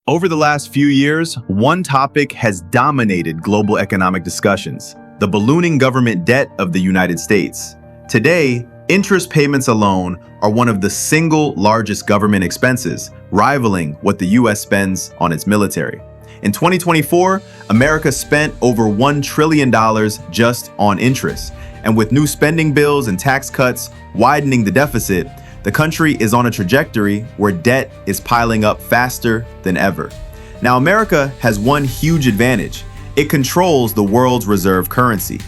Over the last few years, one topic has dominated global economic discussions: the ballooning government debt of the United States. Today, interest payments alone are one of the single largest government expenses, rivaling what the US spends on its military. In 2024, America spent over $1 trillion just on interest. And with new spending bills and tax cuts widening the deficit, the country is on a trajectory where debt is piling up faster than ever. Now, America has one huge advantage. It controls the world's reserve currency.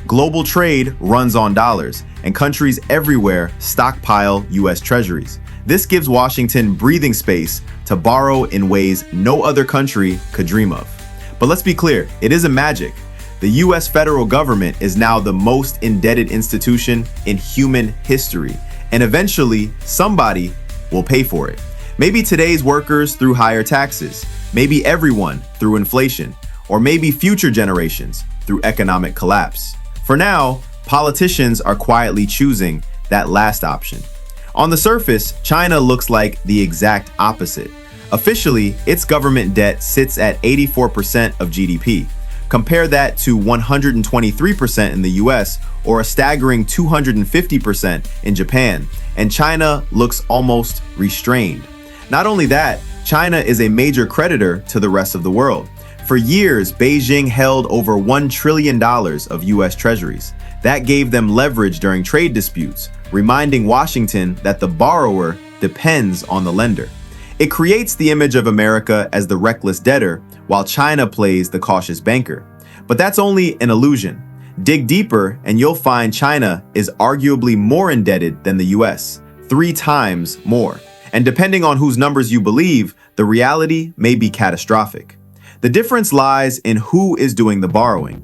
Global trade runs on dollars, and countries everywhere stockpile US treasuries. This gives Washington breathing space to borrow in ways no other country could dream of. But let's be clear, it isn't magic. The US federal government is now the most indebted institution in human history, and eventually somebody will pay for it. Maybe today's workers through higher taxes, maybe everyone through inflation, or maybe future generations through economic collapse. For now, politicians are quietly choosing that last option. On the surface, China looks like the exact opposite. Officially, its government debt sits at 84% of GDP. Compare that to 123% in the US or a staggering 250% in Japan, and China looks almost restrained. Not only that, China is a major creditor to the rest of the world. For years, Beijing held over $1 trillion of US treasuries. That gave them leverage during trade disputes, reminding Washington that the borrower depends on the lender. It creates the image of America as the reckless debtor, while China plays the cautious banker. But that's only an illusion. Dig deeper and you'll find China is arguably more indebted than the US, 3 times more. And depending on whose numbers you believe, the reality may be catastrophic. The difference lies in who is doing the borrowing.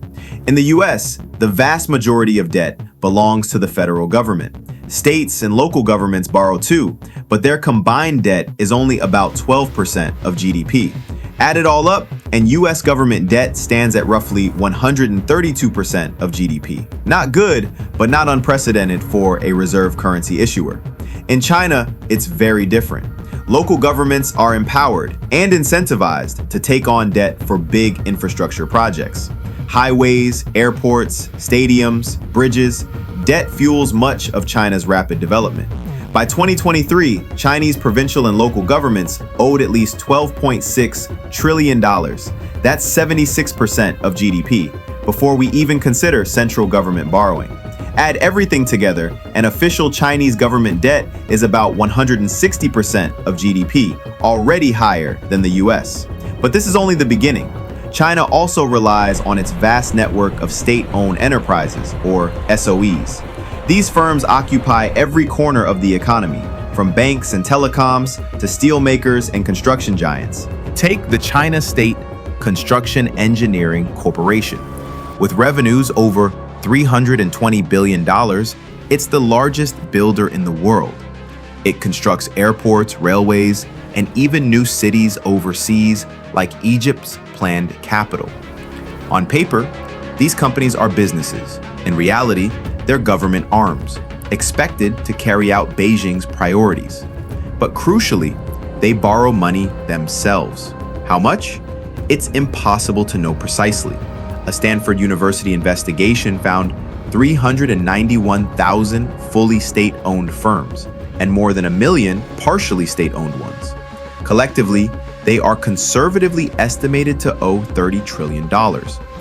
In the US, the vast majority of debt belongs to the federal government. States and local governments borrow too, but their combined debt is only about 12% of GDP. Add it all up, and US government debt stands at roughly 132% of GDP. Not good, but not unprecedented for a reserve currency issuer. In China, it's very different. Local governments are empowered and incentivized to take on debt for big infrastructure projects. Highways, airports, stadiums, bridges. Debt fuels much of China's rapid development. By 2023, Chinese provincial and local governments owed at least $12.6 trillion. That's 76% of GDP, before we even consider central government borrowing. Add everything together, and official Chinese government debt is about 160% of GDP, already higher than the US. But this is only the beginning. China also relies on its vast network of state-owned enterprises, or SOEs. These firms occupy every corner of the economy, from banks and telecoms to steel makers and construction giants. Take the China State Construction Engineering Corporation. With revenues over $320 billion, it's the largest builder in the world. It constructs airports, railways, and even new cities overseas, like Egypt's planned capital. On paper, these companies are businesses. In reality, they're government arms, expected to carry out Beijing's priorities. But crucially, they borrow money themselves. How much? It's impossible to know precisely. A Stanford University investigation found 391,000 fully state-owned firms and more than 1 million partially state-owned ones. Collectively, they are conservatively estimated to owe $30 trillion.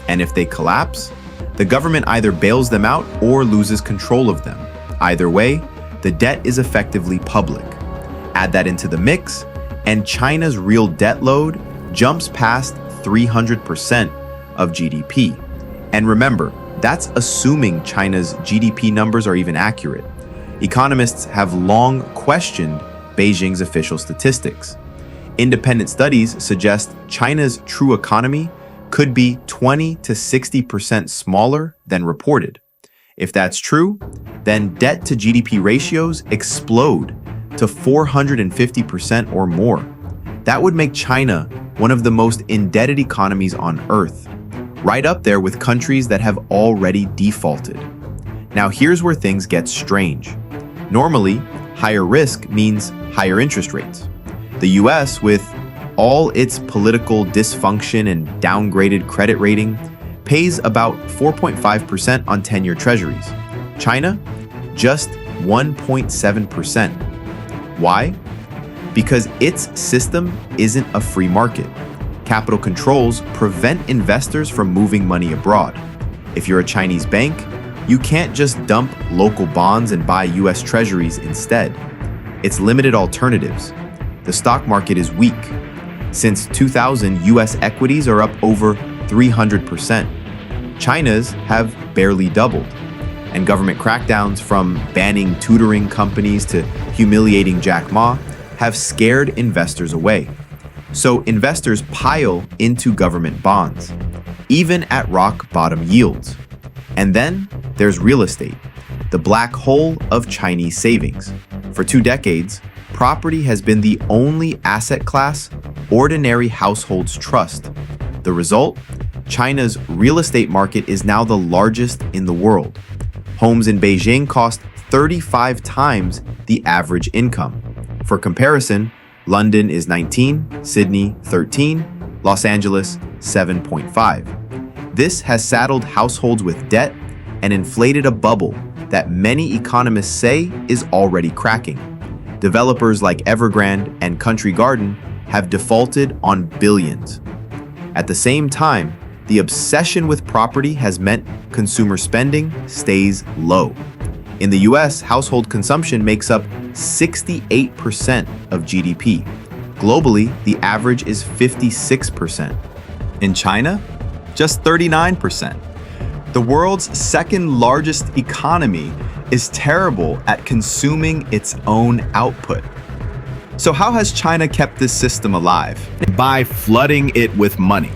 And if they collapse, the government either bails them out or loses control of them. Either way, the debt is effectively public. Add that into the mix, and China's real debt load jumps past 300% of GDP. And remember, that's assuming China's GDP numbers are even accurate. Economists have long questioned Beijing's official statistics. Independent studies suggest China's true economy could be 20 to 60% smaller than reported. If that's true, then debt to GDP ratios explode to 450% or more. That would make China one of the most indebted economies on Earth, right up there with countries that have already defaulted. Now here's where things get strange. Normally, higher risk means higher interest rates. The US, with all its political dysfunction and downgraded credit rating, pays about 4.5% on 10-year treasuries. China, just 1.7%. Why? Because its system isn't a free market. Capital controls prevent investors from moving money abroad. If you're a Chinese bank, you can't just dump local bonds and buy US treasuries instead. It's limited alternatives. The stock market is weak. Since 2000, US equities are up over 300%. China's have barely doubled. And government crackdowns, from banning tutoring companies to humiliating Jack Ma, have scared investors away. So investors pile into government bonds, even at rock bottom yields. And then there's real estate, the black hole of Chinese savings. For 2 decades, property has been the only asset class ordinary households trust. The result? China's real estate market is now the largest in the world. Homes in Beijing cost 35 times the average income. For comparison, London is 19, Sydney 13, Los Angeles 7.5. This has saddled households with debt and inflated a bubble that many economists say is already cracking. Developers like Evergrande and Country Garden have defaulted on billions. At the same time, the obsession with property has meant consumer spending stays low. In the US, household consumption makes up 68% of GDP. Globally, the average is 56%. In China, just 39%. The world's second largest economy is terrible at consuming its own output. So how has China kept this system alive? By flooding it with money.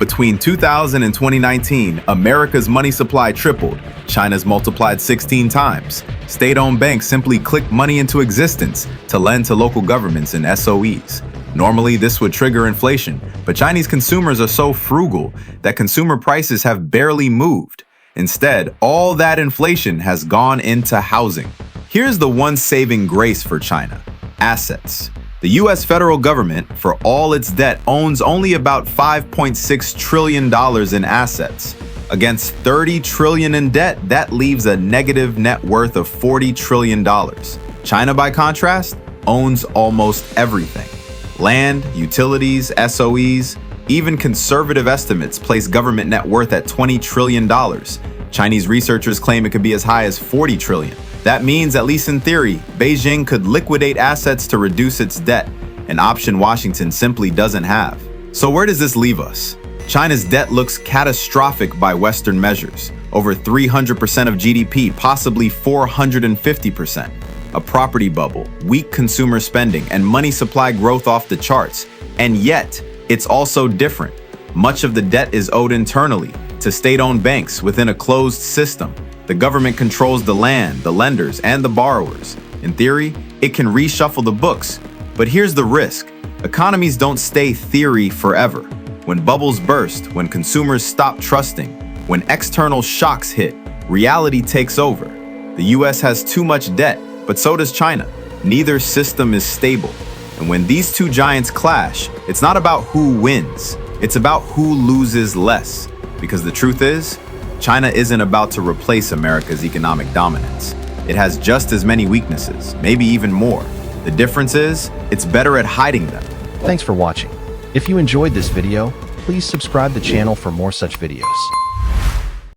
Between 2000 and 2019, America's money supply tripled. China's multiplied 16 times. State-owned banks simply click money into existence to lend to local governments and SOEs. Normally, this would trigger inflation, but Chinese consumers are so frugal that consumer prices have barely moved. Instead, all that inflation has gone into housing. Here's the one saving grace for China: assets. The US federal government, for all its debt, owns only about $5.6 trillion in assets. Against $30 trillion in debt, that leaves a negative net worth of $40 trillion. China, by contrast, owns almost everything. Land, utilities, SOEs, even conservative estimates place government net worth at $20 trillion. Chinese researchers claim it could be as high as $40 trillion. That means, at least in theory, Beijing could liquidate assets to reduce its debt, an option Washington simply doesn't have. So where does this leave us? China's debt looks catastrophic by Western measures, over 300% of GDP, possibly 450%. A property bubble, weak consumer spending, and money supply growth off the charts. And yet, it's also different. Much of the debt is owed internally, to state-owned banks within a closed system. The government controls the land, the lenders, and the borrowers. In theory, it can reshuffle the books. But here's the risk. Economies don't stay theory forever. When bubbles burst, when consumers stop trusting, when external shocks hit, reality takes over. The US has too much debt, but so does China. Neither system is stable. And when these two giants clash, it's not about who wins. It's about who loses less. Because the truth is, China isn't about to replace America's economic dominance. It has just as many weaknesses, maybe even more. The difference is, it's better at hiding them. Thanks for watching. If you enjoyed this video, please subscribe the channel for more such videos.